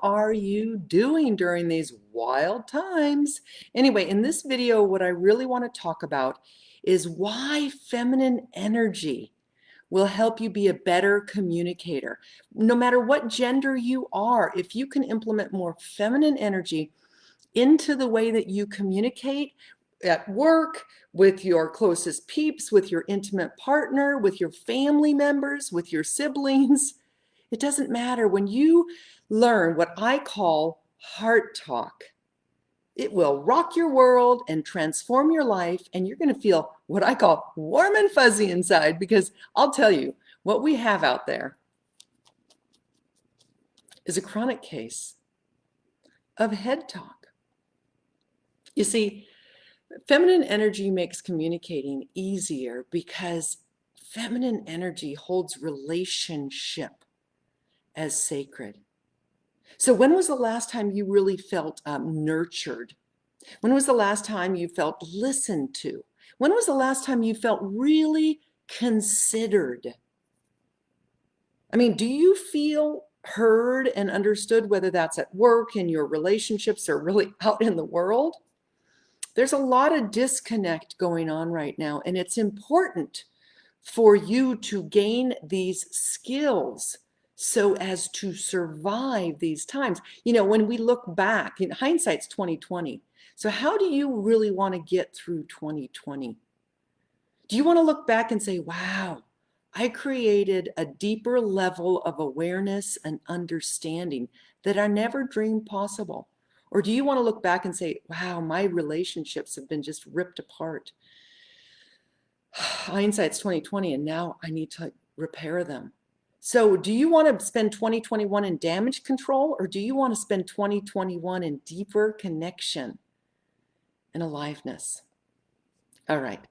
are you doing during these wild times? Anyway, in this video, what I really want to talk about is why feminine energy will help you be a better communicator. No matter what gender you are, if you can implement more feminine energy into the way that you communicate at work, with your closest peeps, with your intimate partner, with your family members, with your siblings, it doesn't matter. When you learn what I call heart talk, it will rock your world and transform your life, and you're going to feel what I call warm and fuzzy inside, because I'll tell you, what we have out there is a chronic case of head talk. You see, feminine energy makes communicating easier because feminine energy holds relationship as sacred. So when was the last time you really felt nurtured? When was the last time you felt listened to? When was the last time you felt really considered? I mean, do you feel heard and understood, whether that's at work, in your relationships, or really out in the world? There's a lot of disconnect going on right now, and it's important for you to gain these skills so as to survive these times. You know, when we look back, in hindsight's 2020. So how do you really want to get through 2020? Do you want to look back and say, wow, I created a deeper level of awareness and understanding that I never dreamed possible? Or do you want to look back and say, wow, my relationships have been just ripped apart? Hindsight's 2020, and now I need to repair them. So do you want to spend 2021 in damage control, or do you want to spend 2021 in deeper connection and aliveness? All right.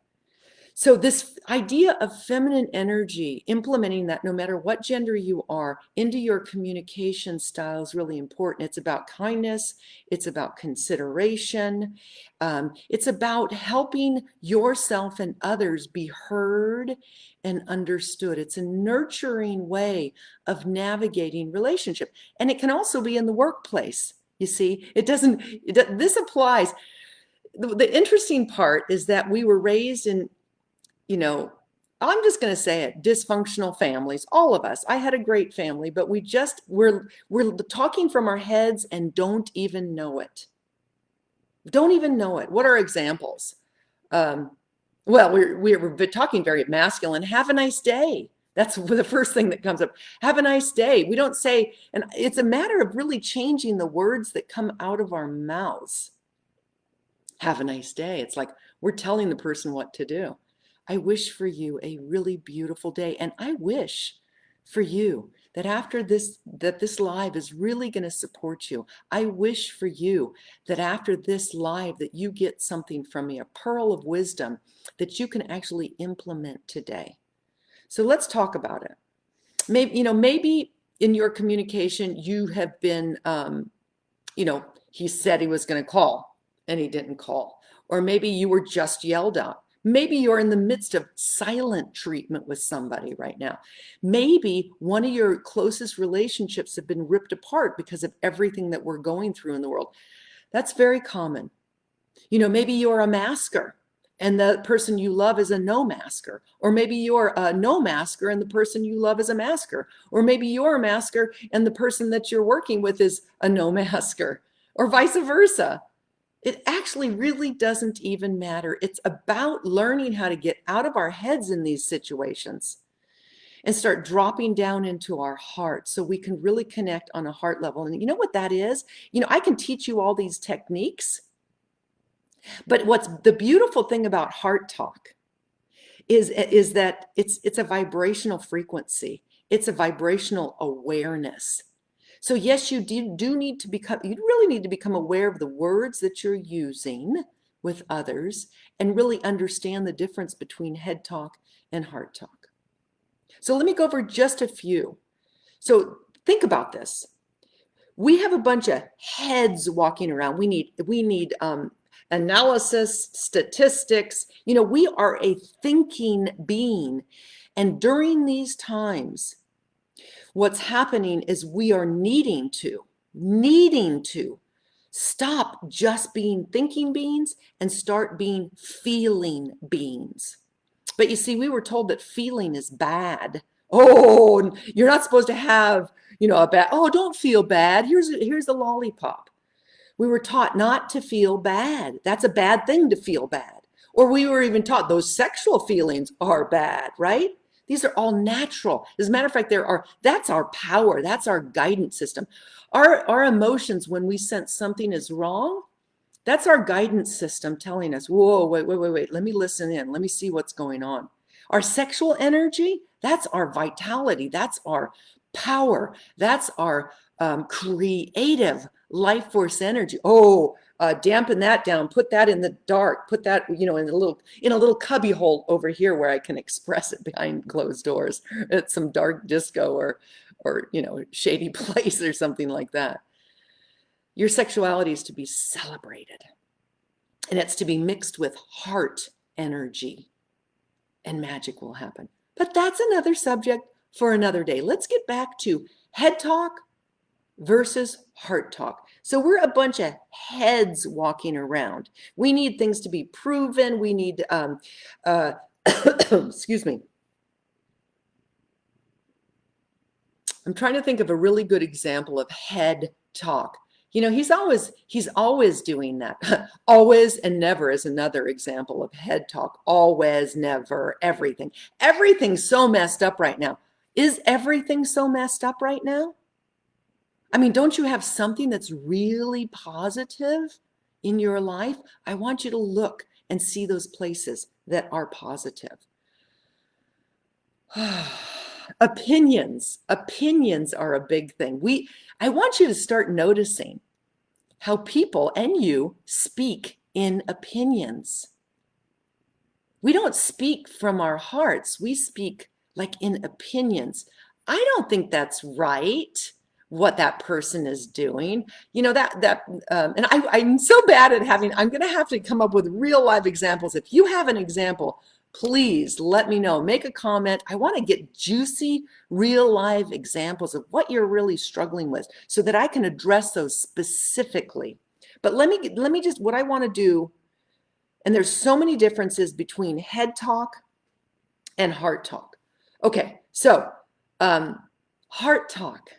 So this idea of feminine energy, implementing that no matter what gender you are into your communication style, is really important. It's about kindness. It's about consideration. It's about helping yourself and others be heard and understood. It's a nurturing way of navigating relationship. And it can also be in the workplace. You see, this applies. The interesting part is that we were raised in, I'm just going to say it, dysfunctional families, all of us. I had a great family, but we're talking from our heads and don't even know it. Don't even know it. What are examples? Well, we're talking very masculine. Have a nice day. That's the first thing that comes up. Have a nice day. We don't say, and it's a matter of really changing the words that come out of our mouths. Have a nice day. It's like we're telling the person what to do. I wish for you a really beautiful day. And I wish for you that after this live is really going to support you. I wish for you that after this live that you get something from me, a pearl of wisdom that you can actually implement today. So let's talk about it. Maybe in your communication you have been, he said he was going to call and he didn't call. Or maybe you were just yelled at. Maybe you're in the midst of silent treatment with somebody right now. Maybe one of your closest relationships have been ripped apart because of everything that we're going through in the world. That's very common. Maybe you're a masker and the person you love is a no masker. Or maybe you're a no masker and the person you love is a masker. Or maybe you're a masker and the person that you're working with is a no masker, or vice versa. It actually really doesn't even matter. It's about learning how to get out of our heads in these situations and start dropping down into our heart so we can really connect on a heart level. And you know what that is? I can teach you all these techniques, but what's the beautiful thing about heart talk is that it's a vibrational frequency. It's a vibrational awareness. So yes, you really need to become aware of the words that you're using with others and really understand the difference between head talk and heart talk. So let me go over just a few. So think about this. We have a bunch of heads walking around. We need analysis, statistics. We are a thinking being. And during these times, what's happening is we are needing to needing to stop just being thinking beings and start being feeling beings. But you see, we were told that feeling is bad. Oh, you're not supposed to have, a bad, oh, don't feel bad. Here's a lollipop. We were taught not to feel bad. That's a bad thing to feel bad. Or we were even taught those sexual feelings are bad, right? These are all natural. As a matter of fact, that's our power. That's our guidance system. Our emotions, when we sense something is wrong, that's our guidance system telling us, whoa, wait. Let me listen in. Let me see what's going on. Our sexual energy, that's our vitality. That's our power. That's our creative life force energy. Oh, dampen that down. Put that in the dark. Put that, in a little cubby hole over here where I can express it behind closed doors at some dark disco or shady place or something like that. Your sexuality is to be celebrated, and it's to be mixed with heart energy, and magic will happen. But that's another subject for another day. Let's get back to head talk versus heart talk. So we're a bunch of heads walking around. We need things to be proven. We need, excuse me. I'm trying to think of a really good example of head talk. He's always doing that. Always and never is another example of head talk. Always, never, everything. Everything's so messed up right now. Is everything so messed up right now? I mean, don't you have something that's really positive in your life? I want you to look and see those places that are positive. Opinions are a big thing. I want you to start noticing how people and you speak in opinions. We don't speak from our hearts. We speak like in opinions. I don't think that's right, what that person is doing. And I'm so bad at I'm going to have to come up with real life examples. If you have an example, please let me know. Make a comment. I want to get juicy, real life examples of what you're really struggling with so that I can address those specifically. But let me just, what I want to do, and there's so many differences between head talk and heart talk. Okay, so heart talk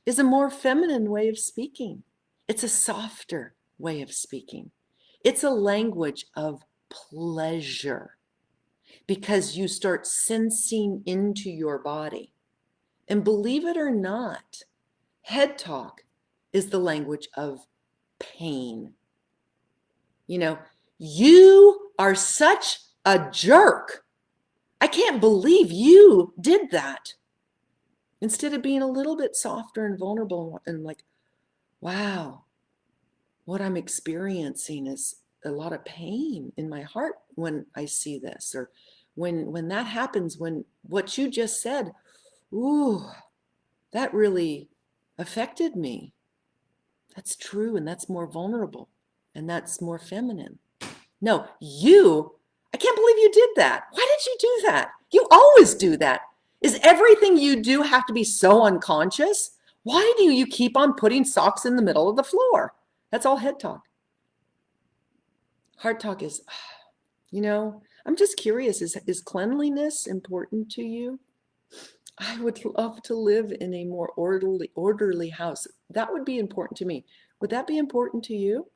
is a more feminine way of speaking. It's a softer way of speaking. It's a language of pleasure, because you start sensing into your body. And believe it or not, head talk is the language of pain. You are such a jerk. I can't believe you did that. Instead of being a little bit softer and vulnerable and like, wow, what I'm experiencing is a lot of pain in my heart when I see this, or when that happens, when what you just said, ooh, that really affected me. That's true, and that's more vulnerable, and that's more feminine. No, I can't believe you did that. Why did you do that? You always do that. Is everything you do have to be so unconscious? Why do you keep on putting socks in the middle of the floor? That's all head talk. Heart talk is, I'm just curious, is cleanliness important to you? I would love to live in a more orderly house. That would be important to me. Would that be important to you?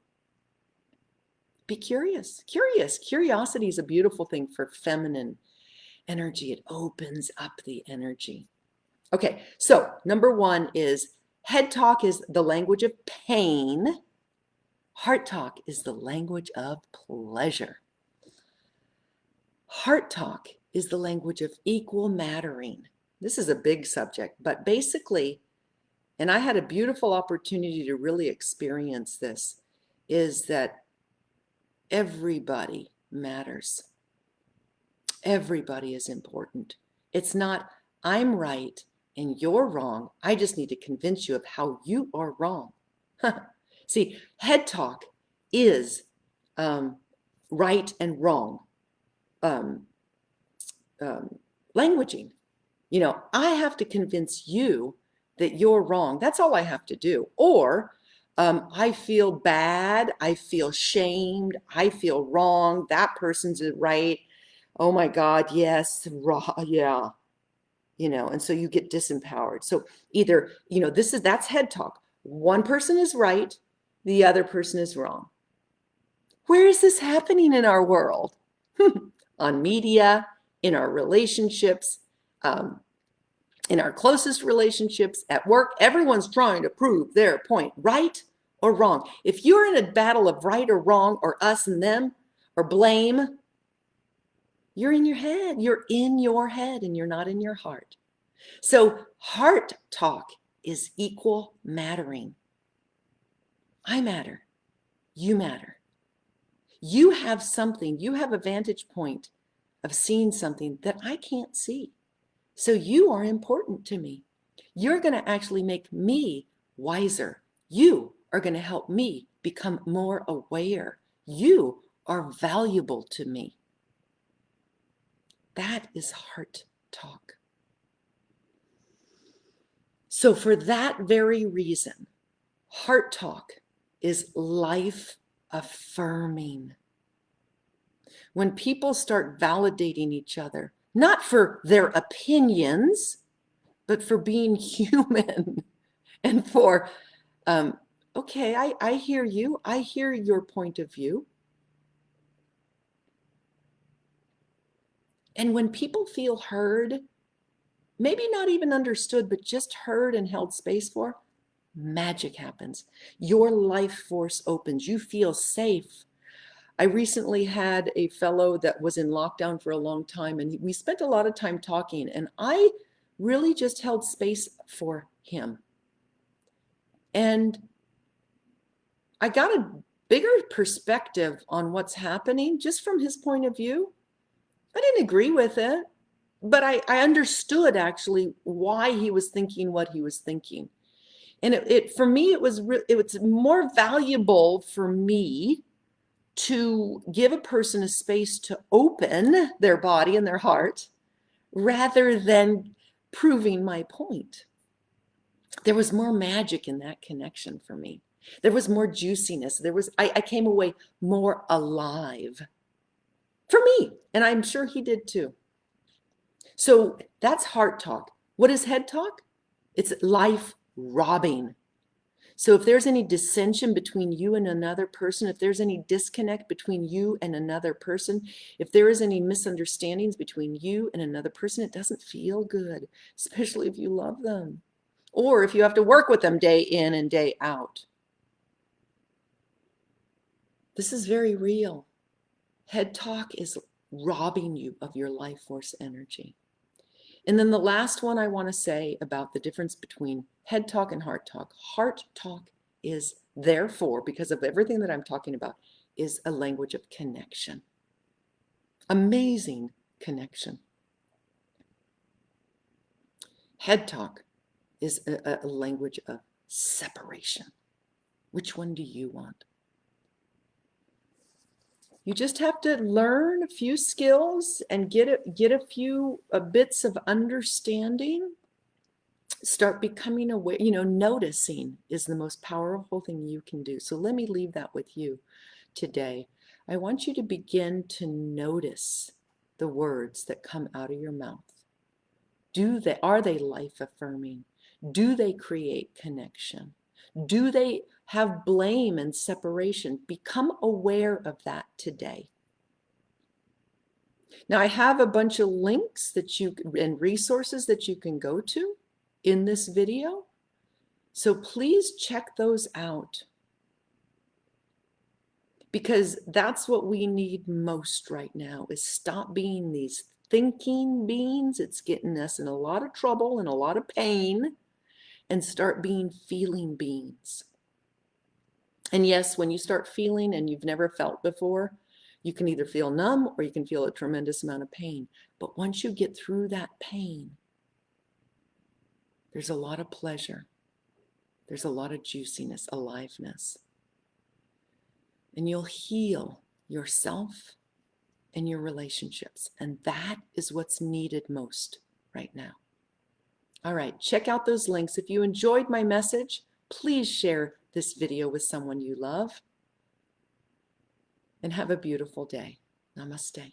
Be curious. Curiosity is a beautiful thing for feminine energy. It opens up the energy. Okay, so number one is head talk is the language of pain. Heart talk is the language of pleasure. Heart talk is the language of equal mattering. This is a big subject, but basically, and I had a beautiful opportunity to really experience this, is that everybody matters. Everybody is important. It's not, I'm right and you're wrong. I just need to convince you of how you are wrong. See, head talk is right and wrong languaging. I have to convince you that you're wrong. That's all I have to do. Or I feel bad. I feel shamed. I feel wrong. That person's right. Oh my God, yes, yeah. And so you get disempowered. So either, that's head talk. One person is right, the other person is wrong. Where is this happening in our world? On media, in our relationships, in our closest relationships, at work. Everyone's trying to prove their point, right or wrong. If you're in a battle of right or wrong, or us and them, or blame, you're in your head. You're in your head and you're not in your heart. So heart talk is equal mattering. I matter. You matter. You have something. You have a vantage point of seeing something that I can't see. So you are important to me. You're going to actually make me wiser. You are going to help me become more aware. You are valuable to me. That is heart talk. So for that very reason, heart talk is life affirming. When people start validating each other, not for their opinions, but for being human and for, okay, I hear you. I hear your point of view. And when people feel heard, maybe not even understood, but just heard and held space for, magic happens. Your life force opens. You feel safe. I recently had a fellow that was in lockdown for a long time, and we spent a lot of time talking, and I really just held space for him. And I got a bigger perspective on what's happening just from his point of view. I didn't agree with it, but I understood actually why he was thinking what he was thinking. And it for me, it was more valuable for me to give a person a space to open their body and their heart rather than proving my point. There was more magic in that connection for me. There was more juiciness. I came away more alive for me, and I'm sure he did too. So that's heart talk. What is head talk? It's life robbing. So if there's any dissension between you and another person, if there's any disconnect between you and another person, if there is any misunderstandings between you and another person, it doesn't feel good, especially if you love them or if you have to work with them day in and day out. This is very real. Head talk is robbing you of your life force energy. And then the last one I want to say about the difference between head talk and heart talk. Heart talk is therefore, because of everything that I'm talking about, is a language of connection. Amazing connection. Head talk is a language of separation. Which one do you want? You just have to learn a few skills and get a few bits of understanding. Start becoming aware. Noticing is the most powerful thing you can do. So let me leave that with you today. I want you to begin to notice the words that come out of your mouth. Are they life affirming? Do they create connection? Do they have blame and separation? Become aware of that today. Now, I have a bunch of links and resources that you can go to in this video. So please check those out, because that's what we need most right now, is stop being these thinking beings. It's getting us in a lot of trouble and a lot of pain, and start being feeling beings. And yes, when you start feeling and you've never felt before, you can either feel numb or you can feel a tremendous amount of pain. But once you get through that pain, there's a lot of pleasure. There's a lot of juiciness, aliveness. And you'll heal yourself and your relationships. And that is what's needed most right now. All right, check out those links. If you enjoyed my message, please share this video with someone you love. And have a beautiful day. Namaste.